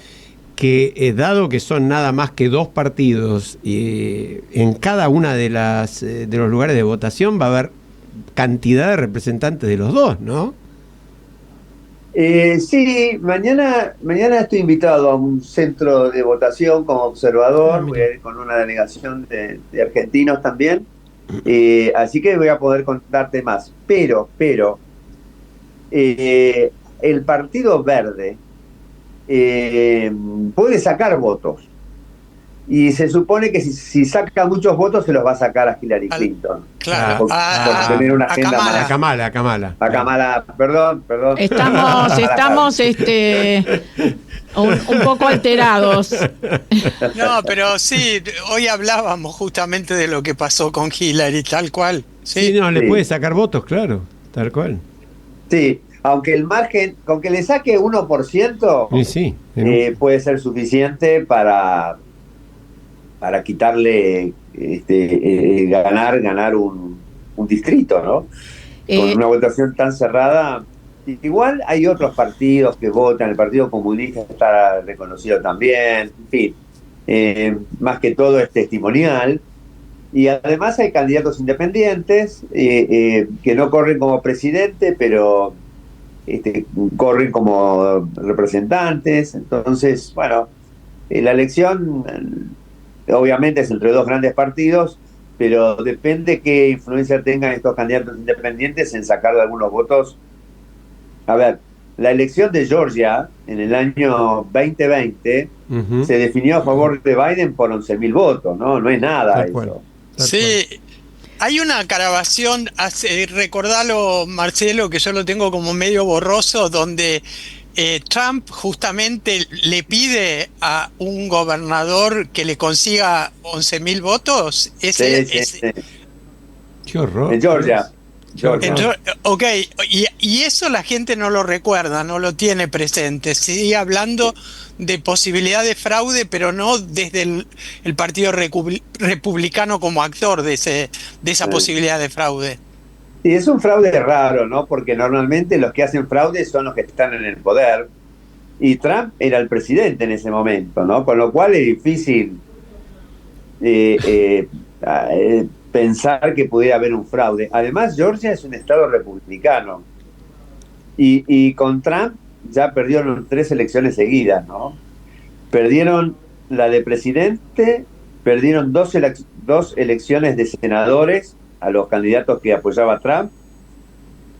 que dado que son nada más que dos partidos en cada una de los lugares de votación va a haber cantidad de representantes de los dos, ¿no? Sí, mañana estoy invitado a un centro de votación como observador, voy a ir con una delegación de argentinos también, así que voy a poder contarte más. Pero el Partido Verde puede sacar votos y se supone que si saca muchos votos se los va a sacar a Hillary Clinton. Claro, por tener una agenda más. A Kamala. Perdón. Estamos un poco alterados. No, pero sí, hoy hablábamos justamente de lo que pasó con Hillary, tal cual. Sí, le puede sacar votos, claro, tal cual. Sí, aunque el margen, con que le saque 1%, puede ser suficiente para quitarle, ganar un distrito, ¿no? Con una votación tan cerrada. Igual hay otros partidos que votan, el Partido Comunista está reconocido también, en fin, más que todo es testimonial. Y además hay candidatos independientes que no corren como presidente, pero corren como representantes. Entonces, bueno, la elección obviamente es entre dos grandes partidos, pero depende qué influencia tengan estos candidatos independientes en sacar de algunos votos. A ver, la elección de Georgia en el año 2020 se definió a favor de Biden por 11.000 votos, ¿no? No es nada eso. Sí, hay una grabación, recordalo, Marcelo, que yo lo tengo como medio borroso, donde Trump justamente le pide a un gobernador que le consiga 11.000 votos. Sí. Qué horror. En Georgia. Ok, y eso la gente no lo recuerda, no lo tiene presente. Sigue hablando de posibilidad de fraude, pero no desde el Partido Republicano como actor de esa posibilidad de fraude. Sí, es un fraude raro, ¿no? Porque normalmente los que hacen fraude son los que están en el poder. Y Trump era el presidente en ese momento, ¿no? Con lo cual es difícil pensar que pudiera haber un fraude. Además, Georgia es un estado republicano. Y con Trump ya perdieron 3 elecciones seguidas, ¿no? Perdieron la de presidente, perdieron dos elecciones de senadores a los candidatos que apoyaba Trump.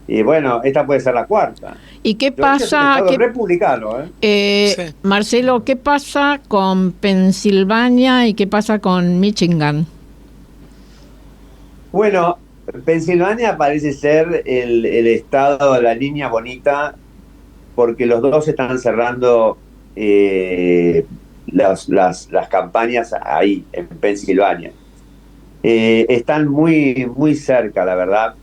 Y bueno, esta puede ser la cuarta. ¿Y qué pasa? Republicano, sí. Marcelo, ¿qué pasa con Pensilvania y qué pasa con Michigan? Bueno, Pensilvania parece ser el estado de la línea bonita, porque los dos están cerrando las campañas ahí, en Pensilvania. Están muy, muy cerca, la verdad.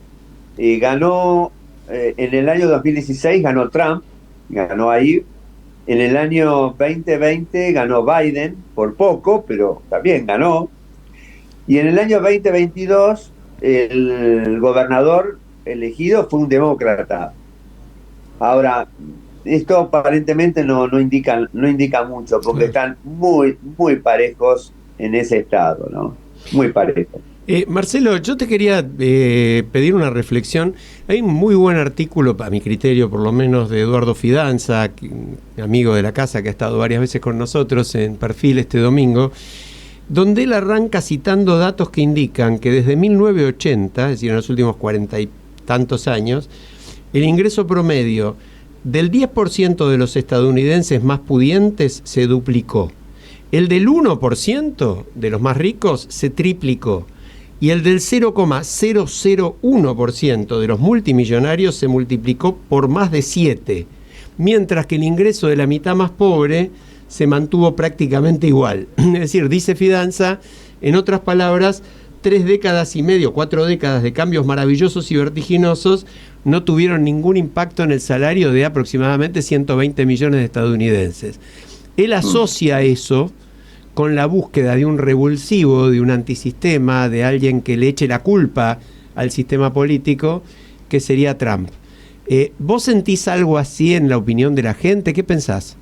Ganó, en el año 2016 ganó Trump, ganó ahí. En el año 2020 ganó Biden, por poco, pero también ganó. Y en el año 2022 el gobernador elegido fue un demócrata. Ahora, esto aparentemente no indica mucho, porque están muy, muy parejos en ese estado, ¿no? Muy parejos. Marcelo, yo te quería pedir una reflexión. Hay un muy buen artículo, a mi criterio por lo menos, de Eduardo Fidanza, amigo de la casa que ha estado varias veces con nosotros en Perfil este domingo, donde él arranca citando datos que indican que desde 1980, es decir, en los últimos 40 y tantos años, el ingreso promedio del 10% de los estadounidenses más pudientes se duplicó. El del 1% de los más ricos se triplicó. Y el del 0,001% de los multimillonarios se multiplicó por más de 7. Mientras que el ingreso de la mitad más pobre se mantuvo prácticamente igual. Es decir, dice Fidanza, en otras palabras, 3 décadas y medio, 4 décadas de cambios maravillosos y vertiginosos no tuvieron ningún impacto en el salario de aproximadamente 120 millones de estadounidenses. Él asocia eso con la búsqueda de un revulsivo, de un antisistema, de alguien que le eche la culpa al sistema político, que sería Trump. ¿Vos sentís algo así en la opinión de la gente? ¿Qué pensás?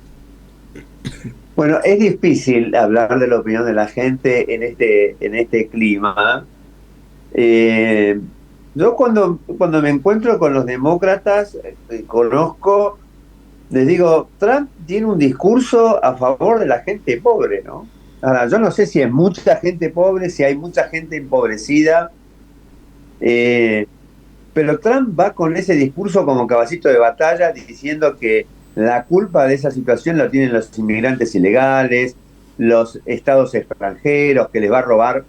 Bueno, es difícil hablar de la opinión de la gente en este clima. Yo cuando me encuentro con los demócratas, les digo, Trump tiene un discurso a favor de la gente pobre, ¿no? Ahora, yo no sé si es mucha gente pobre, si hay mucha gente empobrecida, pero Trump va con ese discurso como caballito de batalla, diciendo que la culpa de esa situación la tienen los inmigrantes ilegales, los estados extranjeros, que les va a robar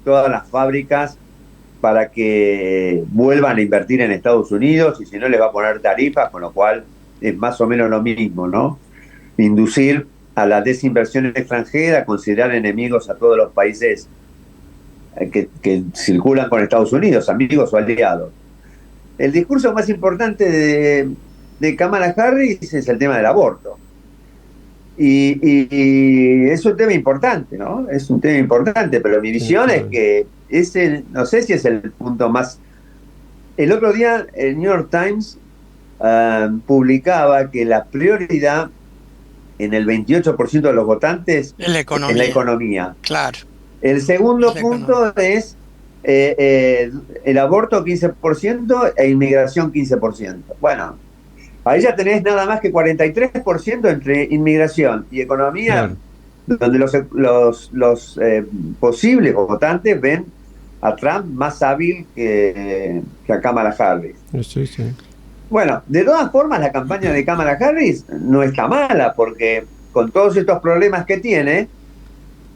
todas las fábricas para que vuelvan a invertir en Estados Unidos, y si no les va a poner tarifas, con lo cual es más o menos lo mismo, ¿no? Inducir a la desinversión extranjera, considerar enemigos a todos los países que circulan con Estados Unidos, amigos o aliados. El discurso más importante de Kamala Harris es el tema del aborto. Y es un tema importante, ¿no? Es un tema importante, pero mi visión es que no sé si es el punto más... El otro día el New York Times publicaba que la prioridad en el 28% de los votantes es la economía. Claro. El segundo punto es el aborto 15% e inmigración 15%. Bueno, ahí ya tenés nada más que 43% entre inmigración y economía, claro, donde los posibles votantes ven a Trump más hábil que a Kamala Harris. Sí, sí. Bueno, de todas formas, la campaña de Kamala Harris no está mala, porque con todos estos problemas que tiene,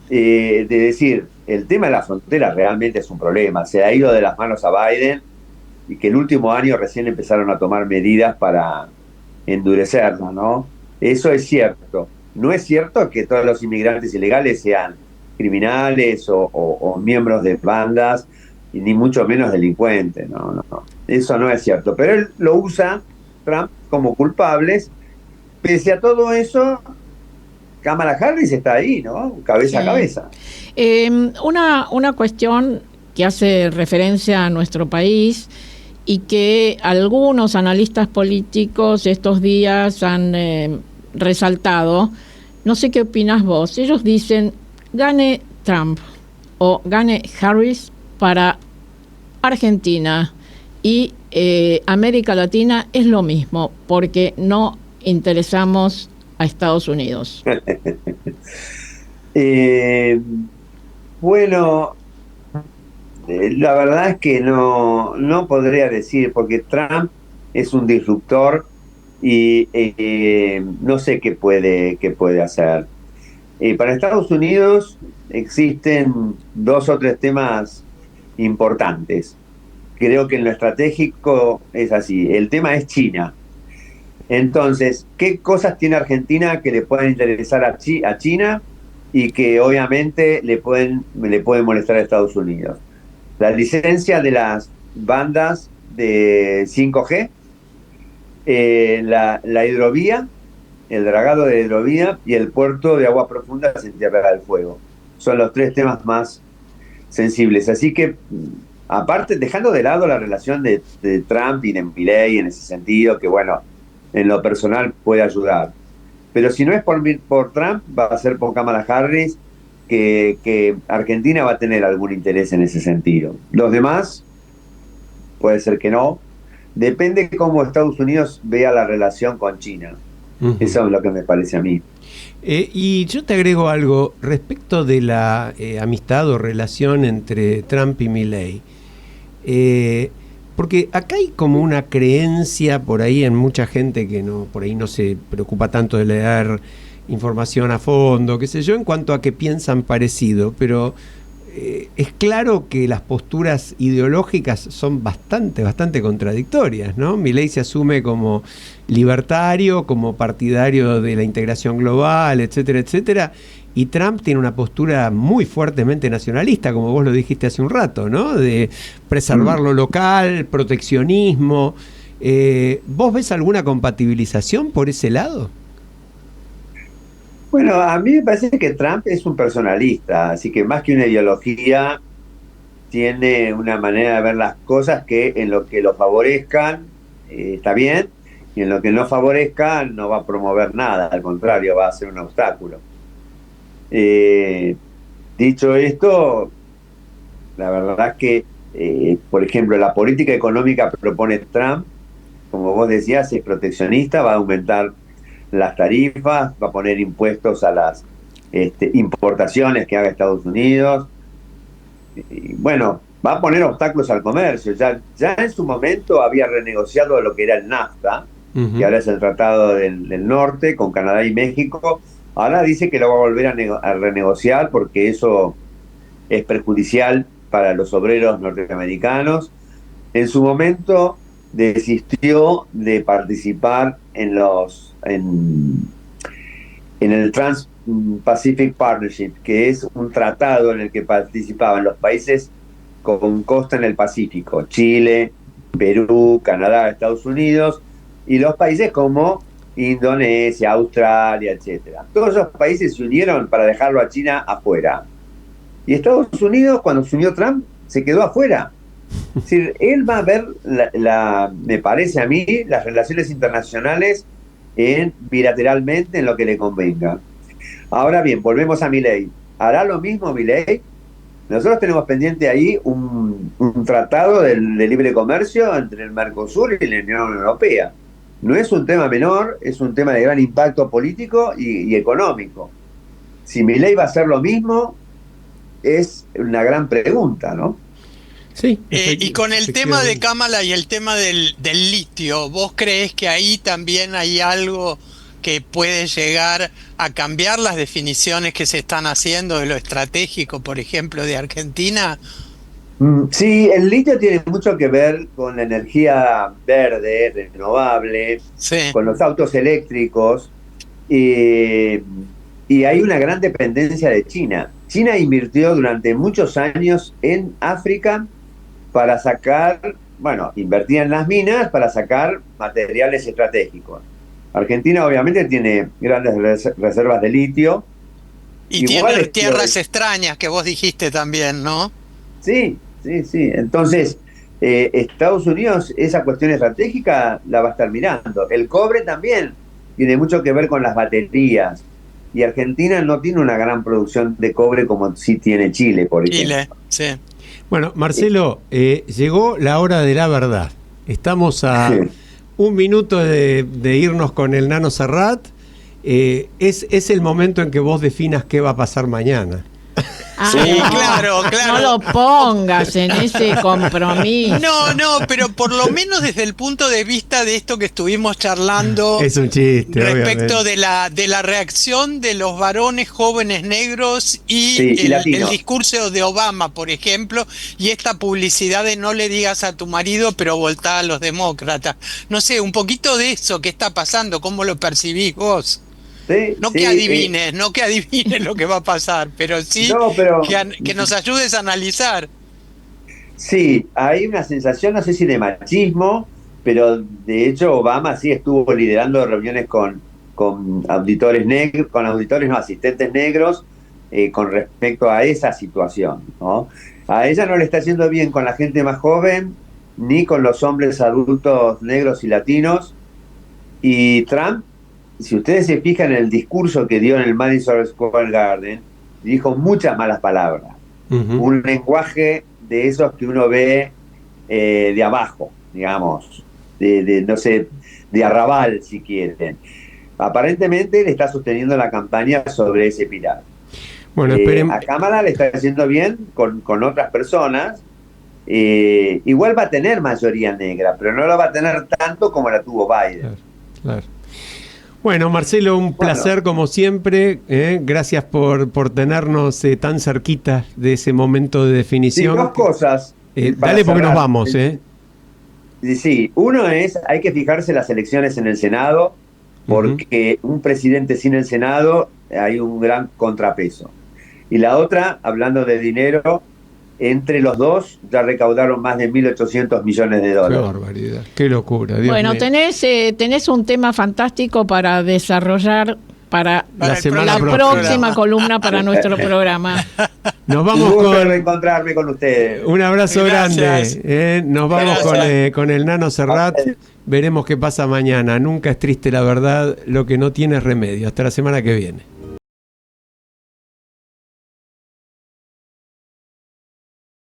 de decir, el tema de la frontera realmente es un problema. Se ha ido de las manos a Biden, y que el último año recién empezaron a tomar medidas para endurecerla, ¿no? Eso es cierto. No es cierto que todos los inmigrantes ilegales sean criminales o miembros de bandas, y ni mucho menos delincuentes, no. Eso no es cierto. Pero él lo usa, Trump, como culpables. Pese a todo eso, Kamala Harris está ahí, ¿no? Cabeza a cabeza. Una cuestión que hace referencia a nuestro país y que algunos analistas políticos estos días han resaltado, no sé qué opinas vos. Ellos dicen, gane Trump o gane Harris para Argentina y América Latina es lo mismo, porque no interesamos a Estados Unidos. Bueno, la verdad es que no podría decir, porque Trump es un disruptor y no sé qué puede hacer. Para Estados Unidos existen 2 o 3 temas importantes. Creo que en lo estratégico es así. El tema es China. Entonces, ¿qué cosas tiene Argentina que le pueden interesar a China y que obviamente le pueden molestar a Estados Unidos? La licencia de las bandas de 5G, la hidrovía, el dragado de la hidrovía y el puerto de aguas profundas en Tierra del Fuego. Son los 3 temas más sensibles. Así que, aparte, dejando de lado la relación de Trump y de Milei en ese sentido, que bueno, en lo personal puede ayudar. Pero si no es por Trump, va a ser por Kamala Harris, que Argentina va a tener algún interés en ese sentido. Los demás, puede ser que no. Depende cómo Estados Unidos vea la relación con China. Uh-huh. Eso es lo que me parece a mí. Y yo te agrego algo respecto de la amistad o relación entre Trump y Milei. Porque acá hay como una creencia por ahí en mucha gente que por ahí no se preocupa tanto de leer información a fondo, qué sé yo, en cuanto a que piensan parecido, pero es claro que las posturas ideológicas son bastante contradictorias, ¿no? Milei se asume como libertario, como partidario de la integración global, etcétera, etcétera, y Trump tiene una postura muy fuertemente nacionalista, como vos lo dijiste hace un rato, ¿no? De preservar lo local, proteccionismo. ¿Vos ves alguna compatibilización por ese lado? Bueno, a mí me parece que Trump es un personalista, así que más que una ideología, tiene una manera de ver las cosas que en lo que lo favorezcan está bien, y en lo que no favorezca no va a promover nada, al contrario, va a ser un obstáculo. Dicho esto, la verdad es que, por ejemplo, la política económica que propone Trump, como vos decías, es proteccionista, va a aumentar las tarifas, va a poner impuestos a las importaciones que haga Estados Unidos, y bueno, va a poner obstáculos al comercio. Ya en su momento había renegociado lo que era el NAFTA, uh-huh, que ahora es el Tratado del Norte con Canadá y México. Ahora dice que lo va a volver a renegociar porque eso es perjudicial para los obreros norteamericanos. En su momento desistió de participar en el Trans-Pacific Partnership, que es un tratado en el que participaban los países con costa en el Pacífico: Chile, Perú, Canadá, Estados Unidos, y los países como Indonesia, Australia, etcétera. Todos esos países se unieron para dejarlo a China afuera. Y Estados Unidos, cuando se unió Trump, se quedó afuera. Es decir, él va a ver, me parece a mí, las relaciones internacionales bilateralmente en lo que le convenga. Ahora bien, volvemos a Milei. ¿Hará lo mismo Milei? Nosotros tenemos pendiente ahí un tratado de libre comercio entre el Mercosur y la Unión Europea. No es un tema menor, es un tema de gran impacto político y económico. Si Milei va a hacer lo mismo, es una gran pregunta, ¿no? Sí. Y con el tema de Kamala y el tema del litio, ¿vos creés que ahí también hay algo que puede llegar a cambiar las definiciones que se están haciendo de lo estratégico, por ejemplo, de Argentina? Sí, el litio tiene mucho que ver con la energía verde, renovable, sí, con los autos eléctricos, y hay una gran dependencia de China. China invirtió durante muchos años en África para sacar, invertía en las minas para sacar materiales estratégicos. Argentina obviamente tiene grandes reservas de litio. Y tiene tierras extrañas que vos dijiste también, ¿no? Sí. Entonces, Estados Unidos esa cuestión estratégica la va a estar mirando. El cobre también tiene mucho que ver con las baterías. Y Argentina no tiene una gran producción de cobre como sí tiene Chile, por ejemplo. Chile, sí. Bueno, Marcelo, llegó la hora de la verdad. Estamos a un minuto de irnos con el Nano Serrat. Es el momento en que vos definas qué va a pasar mañana. Sí, claro. No lo pongas en ese compromiso. No, pero por lo menos desde el punto de vista de esto que estuvimos charlando. Es un chiste, respecto de la reacción de los varones jóvenes negros y el discurso de Obama, por ejemplo, y esta publicidad de no le digas a tu marido, pero voltá a los demócratas. No sé, un poquito de eso que está pasando, ¿cómo lo percibís vos? Sí, que adivines, no que adivines lo que va a pasar, pero sí que nos ayudes a analizar. Sí, hay una sensación, no sé si de machismo, pero de hecho Obama sí estuvo liderando reuniones con auditores negros, asistentes negros, con respecto a esa situación, ¿no? A ella no le está yendo bien con la gente más joven, ni con los hombres adultos negros y latinos, y Trump, si ustedes se fijan en el discurso que dio en el Madison Square Garden, dijo muchas malas palabras. Un lenguaje de esos que uno ve de abajo, digamos, no sé, de arrabal, si quieren. Aparentemente le está sosteniendo la campaña sobre ese pilar. Bueno, a Kamala le está haciendo bien con otras personas. Igual va a tener mayoría negra, pero no la va a tener tanto como la tuvo Biden. Claro. Bueno, Marcelo, un placer como siempre. Gracias por tenernos tan cerquita de ese momento de definición. Sí, dos cosas. Dale porque nos vamos. Sí, uno es, hay que fijarse las elecciones en el Senado, porque un presidente sin el Senado hay un gran contrapeso. Y la otra, hablando de dinero, entre los dos ya recaudaron más de 1.800 millones de dólares. Qué barbaridad, qué locura. Dios bueno, mío. tenés un tema fantástico para desarrollar para la próxima columna para nuestro programa. Nos vamos con reencontrarme con ustedes. Un abrazo grande. Nos vamos con el Nano Serrat. Veremos qué pasa mañana. Nunca es triste la verdad, lo que no tiene remedio. Hasta la semana que viene.